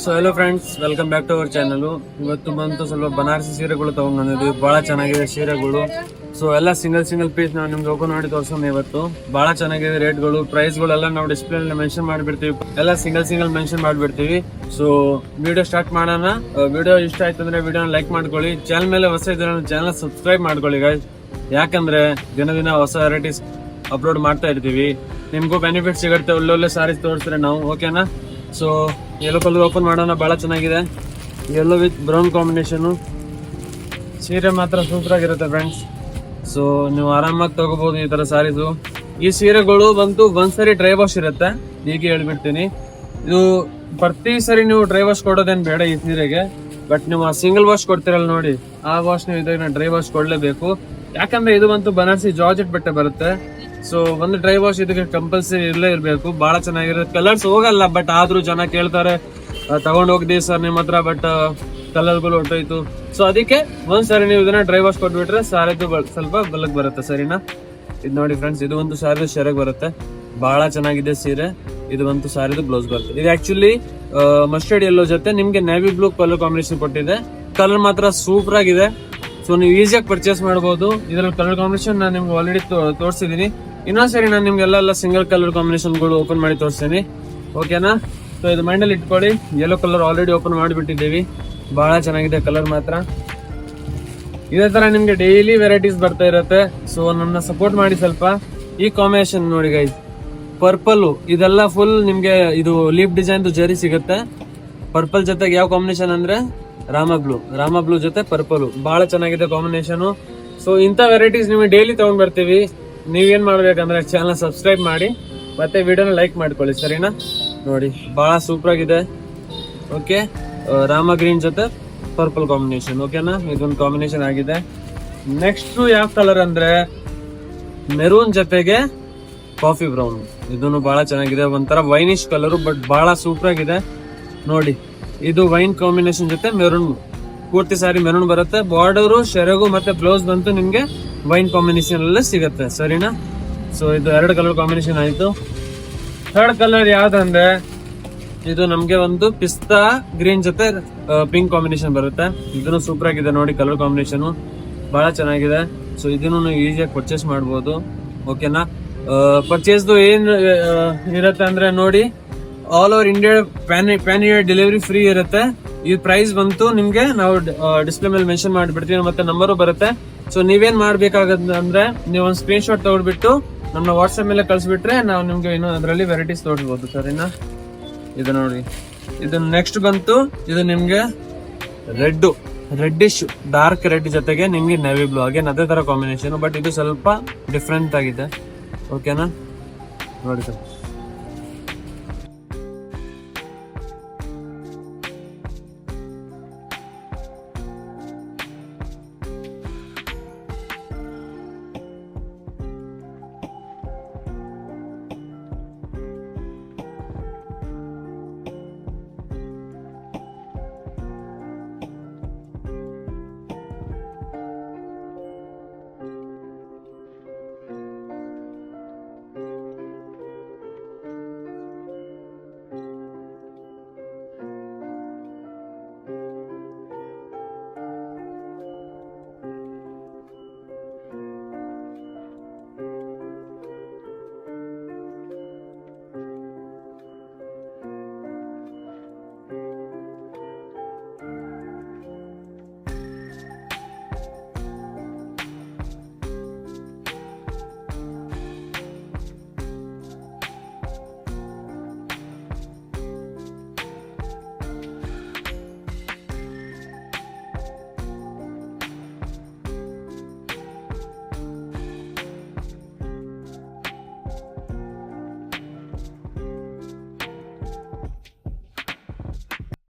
So hello friends, welcome back to our channel. ಇವತ್ತು ಬಂತು ಸ್ವಲ್ಪ ಬನಾರಸಿ ಸೀರೆಗಳು ತಗೊಂಡ್ ಬಂದಿದ್ವಿ. ಬಹಳ ಚೆನ್ನಾಗಿದೆ ಸೀರೆಗಳು. ಸೊ ಎಲ್ಲ ಸಿಂಗಲ್ ಪೀಸ್ ನಾವು ನಿಮ್ಗೆ ಓಪನ್ ಮಾಡಿ ತೋರ್ಸೋಣ. ಇವತ್ತು ಬಹಳ ಚೆನ್ನಾಗಿದೆ ರೇಟ್ಗಳು, ಪ್ರೈಸ್ಗಳೆಲ್ಲ ನಾವು ಡಿಸ್ಪ್ಲೇ ಮೆನ್ಷನ್ ಮಾಡಿಬಿಡ್ತೀವಿ. ಎಲ್ಲ ಸಿಂಗಲ್ ಮೆನ್ಷನ್ ಮಾಡಿಬಿಡ್ತೀವಿ. ಸೊ ವಿಡಿಯೋ ಸ್ಟಾರ್ಟ್ ಮಾಡೋಣ. ವಿಡಿಯೋ ಇಷ್ಟ ಆಯ್ತು ಅಂದ್ರೆ ವಿಡಿಯೋನ ಲೈಕ್ ಮಾಡ್ಕೊಳ್ಳಿ. ಚಾನಲ್ ಮೇಲೆ ಹೊಸ ಇದ್ರೆ ಚಾನಲ್ ಸಬ್ಸ್ಕ್ರೈಬ್ ಮಾಡ್ಕೊಳ್ಳಿ ಗೈಸ್. ಯಾಕಂದ್ರೆ ದಿನ ಹೊಸ ವೆರೈಟೀಸ್ ಅಪ್ಲೋಡ್ ಮಾಡ್ತಾ ಇರ್ತೀವಿ. ನಿಮ್ಗೂ ಬೆನಿಫಿಟ್ ಸಿಗುತ್ತೆ. ಒಳ್ಳೊಳ್ಳೆ ಸಾರೀಸ್ ತೋರಿಸ್ತಾರೆ ನಾವು, ಓಕೆನಾ? ಸೊ ಯೆಲ್ಲೋ ಕಲರ್ ಓಪನ್ ಮಾಡೋಣ. ಬಹಳ ಚೆನ್ನಾಗಿದೆ, ಯೆಲ್ಲೋ ವಿತ್ ಬ್ರೌನ್ ಕಾಂಬಿನೇಷನ್. ಸೀರೆ ಮಾತ್ರ ಸೂಪರ್ ಆಗಿರುತ್ತೆ ಫ್ರೆಂಡ್ಸ್. ಸೊ ನೀವು ಆರಾಮಾಗಿ ತಗೋಬಹುದು ಈ ತರ ಸಾರೀಸು. ಈ ಸೀರೆಗಳು ಬಂತು ಒಂದ್ಸರಿ ಡ್ರೈ ವಾಶ್ ಇರುತ್ತೆ. ಹೀಗೆ ಹೇಳ್ಬಿಡ್ತೀನಿ, ಇದು ಪ್ರತಿ ಸರಿ ನೀವು ಡ್ರೈ ವಾಶ್ ಕೊಡೋದೇನ್ ಬೇಡ ಈ ಸೀರೆಗೆ. ಬಟ್ ನೀವು ಸಿಂಗಲ್ ವಾಶ್ ಕೊಡ್ತೀರಲ್ಲ ನೋಡಿ, ಆ ವಾಶ್ ನೀವು ಇದನ್ನ ಡ್ರೈ ವಾಶ್ ಕೊಡ್ಲೇಬೇಕು. ಯಾಕಂದ್ರೆ ಇದು ಬಂತು ಬನಾರಸಿ ಜಾರ್ಜೆಟ್ ಬಟ್ಟೆ ಬರುತ್ತೆ. ಸೊ ಒಂದು ಡ್ರೈ ವಾಶ್ ಇದಕ್ಕೆ ಕಂಪಲ್ಸರಿ ಇರಲೇ ಇರಬೇಕು. ಬಹಳ ಚೆನ್ನಾಗಿರುತ್ತೆ. ಕಲರ್ಸ್ ಹೋಗಲ್ಲ, ಬಟ್ ಆದ್ರೂ ಜನ ಕೇಳ್ತಾರೆ ತಗೊಂಡ್ ಹೋಗಿದ್ದೀವಿ ಸರ್ ನಿಮ್ಮ ಹತ್ರ, ಬಟ್ ಕಲರ್ಗಳು ಹೊಟ್ಟೋಯ್ತು. ಸೊ ಅದಕ್ಕೆ ಒಂದ್ಸರಿ ನೀವು ಇದನ್ನ ಡ್ರೈ ವಾಶ್ ಕೊಟ್ಬಿಟ್ರೆ ಸಾರಿದು ಸ್ವಲ್ಪ ಬಲಕ್ ಬರುತ್ತೆ. ಸರಿನಾ? ಇದು ನೋಡಿ ಫ್ರೆಂಡ್ಸ್, ಇದು ಒಂದು ಸಾರಿದು ಶೆರಗ್ ಬರುತ್ತೆ. ಬಹಳ ಚೆನ್ನಾಗಿದೆ ಸೀರೆ. ಇದು ಒಂದು ಸಾರಿದು ಬ್ಲೌಸ್ ಬರುತ್ತೆ. ಇದು ಆಕ್ಚುಲಿ ಮಸ್ಟರ್ಡ್ ಯೆಲ್ಲೋ ಜೊತೆ ನಿಮ್ಗೆ ನೇವಿ ಬ್ಲೂ ಕಲರ್ ಕಾಂಬಿನೇಷನ್ ಕೊಟ್ಟಿದೆ. ಕಲರ್ ಮಾತ್ರ ಸೂಪರ್ ಆಗಿದೆ. ಸೊ ನೀವು ಈಸಿಯಾಗಿ ಪರ್ಚೇಸ್ ಮಾಡಬಹುದು. ಇದರಲ್ಲಿ ಕಲರ್ ಕಾಂಬಿನೇಷನ್ ನಾನು ನಿಮ್ಗೆ ಆಲ್ರೆಡಿ ತೋರಿಸಿದೀನಿ. ಇನ್ನೊಂದ್ಸರಿ ನಾನು ನಿಮ್ಗೆ ಎಲ್ಲ ಸಿಂಗಲ್ ಕಲರ್ ಕಾಂಬಿನೇಷನ್ಗಳು ಓಪನ್ ಮಾಡಿ ತೋರಿಸ್ತೀನಿ, ಓಕೆನಾ? ಸೊ ಇದು ಮೈಂಡಲ್ಲಿ ಇಟ್ಕೊಳ್ಳಿ. ಯೆಲ್ಲೋ ಕಲರ್ ಆಲ್ರೆಡಿ ಓಪನ್ ಮಾಡಿಬಿಟ್ಟಿದ್ದೀವಿ. ಬಹಳ ಚೆನ್ನಾಗಿದೆ ಕಲರ್ ಮಾತ್ರ. ಇದೇ ತರ ನಿಮ್ಗೆ ಡೈಲಿ ವೆರೈಟೀಸ್ ಬರ್ತಾ ಇರುತ್ತೆ. ಸೊ ನನ್ನ ಸಪೋರ್ಟ್ ಮಾಡಿ ಸ್ವಲ್ಪ. ಈ ಕಾಂಬಿನೇಷನ್ ನೋಡಿ ಗೈಸ್, ಪರ್ಪಲ್ ಇದೆಲ್ಲ ಫುಲ್ ನಿಮ್ಗೆ ಇದು ಲೀಫ್ ಡಿಸೈನ್ ಜರಿ ಸಿಗುತ್ತೆ. ಪರ್ಪಲ್ ಜೊತೆಗೆ ಯಾವ ಕಾಂಬಿನೇಷನ್ ಅಂದ್ರೆ ರಾಮ ಬ್ಲೂ ಜೊತೆ ಪರ್ಪಲ್. ಬಹಳ ಚೆನ್ನಾಗಿದೆ ಕಾಂಬಿನೇಷನ್. ಸೊ ಇಂಥ ವೆರೈಟೀಸ್ ನಿಮಗೆ ಡೈಲಿ ತಗೊಂಡ್ ಬರ್ತೀವಿ. ನೀವೇನ್ ಮಾಡ್ಬೇಕಂದ್ರೆ ಚಾನಲ್ ಸಬ್ಸ್ಕ್ರೈಬ್ ಮಾಡಿ ಮತ್ತೆ ವಿಡಿಯೋನ ಲೈಕ್ ಮಾಡ್ಕೊಳ್ಳಿ, ಸರಿನಾ? ನೋಡಿ ಬಹಳ ಸೂಪರ್ ಆಗಿದೆ. ಓಕೆ, ರಾಮ ಗ್ರೀನ್ ಜೊತೆ ಪರ್ಪಲ್ ಕಾಂಬಿನೇಷನ್, ಓಕೆನಾ? ಇದೊಂದು ಕಾಂಬಿನೇಷನ್ ಆಗಿದೆ. ನೆಕ್ಸ್ಟ್ ಯಾವ ಕಲರ್ ಅಂದ್ರೆ ಮೆರೂನ್ ಜೊತೆಗೆ ಕಾಫಿ ಬ್ರೌನ್. ಇದನ್ನು ಬಹಳ ಚೆನ್ನಾಗಿದೆ. ಒಂಥರ ವೈನಿಶ್ ಕಲರ್, ಬಟ್ ಬಹಳ ಸೂಪರ್ ಆಗಿದೆ. ನೋಡಿ, ಇದು ವೈನ್ ಕಾಂಬಿನೇಷನ್ ಜೊತೆ ಮೆರೂನ್. ಪೂರ್ತಿ ಸಾರಿ ಮೆರೂನ್ ಬರುತ್ತೆ. ಬಾರ್ಡರು, ಶೆರಗು ಮತ್ತೆ ಬ್ಲೌಸ್ ಬಂತು ನಿಮ್ಗೆ ವೈನ್ ಕಾಂಬಿನೇಷನ್ ಅಲ್ಲೇ ಸಿಗುತ್ತೆ, ಸರಿನಾ? ಸೊ ಇದು 2 ಕಲರ್ ಕಾಂಬಿನೇಷನ್ ಆಯ್ತು. ಥರ್ಡ್ ಕಲರ್ ಯಾವ್ದಂದ್ರೆ ಇದು ನಮ್ಗೆ ಒಂದು ಪಿಸ್ತಾ ಗ್ರೀನ್ ಜೊತೆ ಪಿಂಕ್ ಕಾಂಬಿನೇಷನ್ ಬರುತ್ತೆ. ಇದನ್ನು ಸೂಪರ್ ಆಗಿದೆ ನೋಡಿ, ಕಲರ್ ಕಾಂಬಿನೇಷನ್ ಬಹಳ ಚೆನ್ನಾಗಿದೆ. ಸೊ ಇದನ್ನು ನೀವು ಈಸಿಯಾಗಿ ಪರ್ಚೇಸ್ ಮಾಡಬಹುದು, ಓಕೆನಾ? ಪರ್ಚೇಸ್ದು ಏನ್ ಇರುತ್ತೆ ಅಂದ್ರೆ ನೋಡಿ, all over India PAN India delivery free ಇರುತ್ತೆ. ಈ ಪ್ರೈಸ್ ಬಂತು ನಿಮ್ಗೆ ನಾವು ಡಿಸ್ಪ್ಲೇ ಮೇಲೆ ಮೆನ್ಷನ್ ಮಾಡಿಬಿಡ್ತೀವಿ, ಮತ್ತೆ ನಂಬರು ಬರುತ್ತೆ. ಸೊ ನೀವೇನ್ ಮಾಡ್ಬೇಕಾಗತ್ತೆ ಅಂದ್ರೆ ನೀವು ಒಂದು ಸ್ಕ್ರೀನ್ ಶಾಟ್ ತಗೊಂಡ್ಬಿಟ್ಟು ನಮ್ಮ ವಾಟ್ಸ್ಆಪ್ ಮೇಲೆ ಕಳ್ಸಿಬಿಟ್ರೆ ನಾವು ನಿಮ್ಗೆ ಇನ್ನೂ ಅದರಲ್ಲಿ ವೆರೈಟೀಸ್ ತೋರಿಸಬಹುದು, ಸರಿನಾ? ಇದು ನೋಡಿ, ಇದು ನೆಕ್ಸ್ಟ್ ಬಂತು. ಇದು ನಿಮ್ಗೆ ರೆಡ್ಡಿಶ್ ಡಾರ್ಕ್ ರೆಡ್ ಜೊತೆಗೆ ನಿಮ್ಗೆ ನೇವಿ ಬ್ಲೂ. ಹಾಗೆ ಅದೇ ತರ ಕಾಂಬಿನೇಷನ್, ಬಟ್ ಇದು ಸ್ವಲ್ಪ ಡಿಫ್ರೆಂಟ್ ಆಗಿದೆ, ಓಕೆನಾ? ನೋಡಿ ಸರ್.